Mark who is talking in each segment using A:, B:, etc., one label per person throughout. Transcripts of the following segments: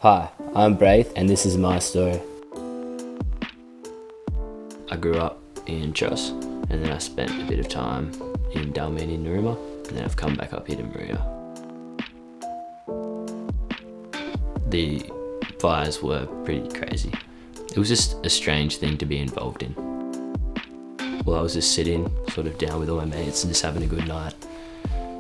A: Hi, I'm Braith and this is my story. I grew up in Chos and then I spent a bit of time in Dalmeen in Narooma and then I've come back up here to Maria. The fires were pretty crazy. It was just a strange thing to be involved in. Well, I was just sitting sort of down with all my mates and just having a good night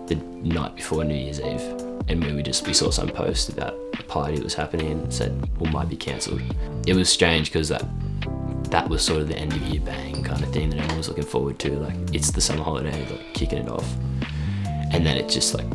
A: the night before New Year's Eve, and we saw some post about a party that was happening and said, well, might be cancelled. It was strange because that was sort of the end of year bang kind of thing that everyone was looking forward to. Like, it's the summer holiday, like kicking it off, and then it just like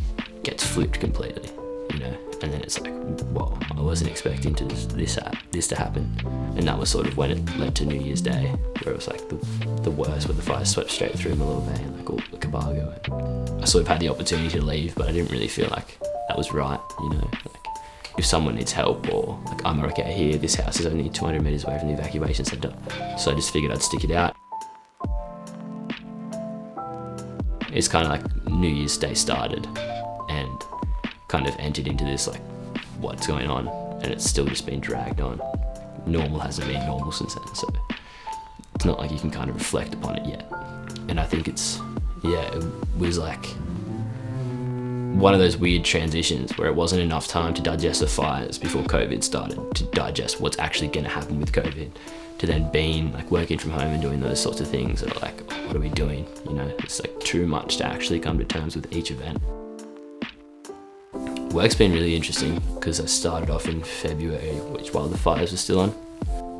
A: gets flipped completely, you know. And then it's like, whoa, I wasn't expecting this to happen. And that was sort of when it led to New Year's Day, where it was like the worst, where the fire swept straight through my little van, like all the Cabargo. And I sort of had the opportunity to leave, but I didn't really feel like that was right, you know. Like, if someone needs help, or like, I'm okay here, this house is only 200 meters away from the evacuation center, so I just figured I'd stick it out. It's kind of like New Year's Day started and kind of entered into this like, what's going on, and it's still just been dragged on. Normal hasn't been normal since then, so it's not like you can kind of reflect upon it yet. And I think it was like one of those weird transitions where it wasn't enough time to digest the fires before COVID started, to digest what's actually going to happen with COVID, to then being like working from home and doing those sorts of things that are like, oh, what are we doing? You know, it's like too much to actually come to terms with each event. Work's been really interesting because I started off in February, while the fires were still on,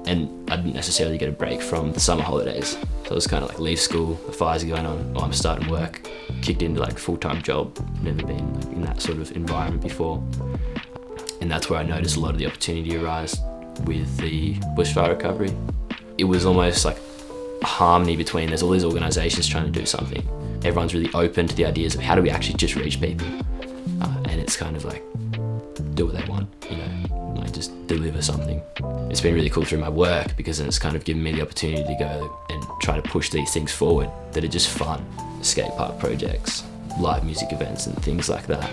A: and I didn't necessarily get a break from the summer holidays. So it was kind of like leave school, the fires are going on, I'm starting work, kicked into like full-time job, never been like in that sort of environment before. And that's where I noticed a lot of the opportunity arise with the bushfire recovery. It was almost like a harmony between, there's all these organisations trying to do something. Everyone's really open to the ideas of how do we actually just reach people. And it's kind of like, do what they want, you know, like just deliver something. It's been really cool through my work because it's kind of given me the opportunity to go and try to push these things forward that are just fun. Skate park projects, live music events and things like that,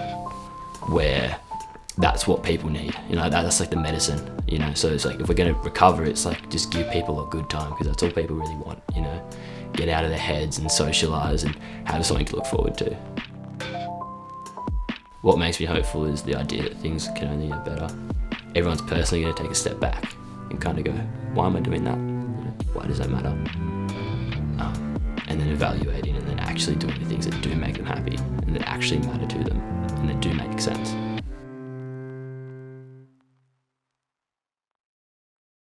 A: where that's what people need, you know, that's like the medicine, you know. So it's like, if we're going to recover, it's like just give people a good time, because that's all people really want, you know. Get out of their heads and socialise and have something to look forward to. What makes me hopeful is the idea that things can only get better. Everyone's personally going to take a step back and kind of go, why am I doing that? You know, why does that matter? And then evaluating and then actually doing the things that do make them happy and that actually matter to them and that do make sense.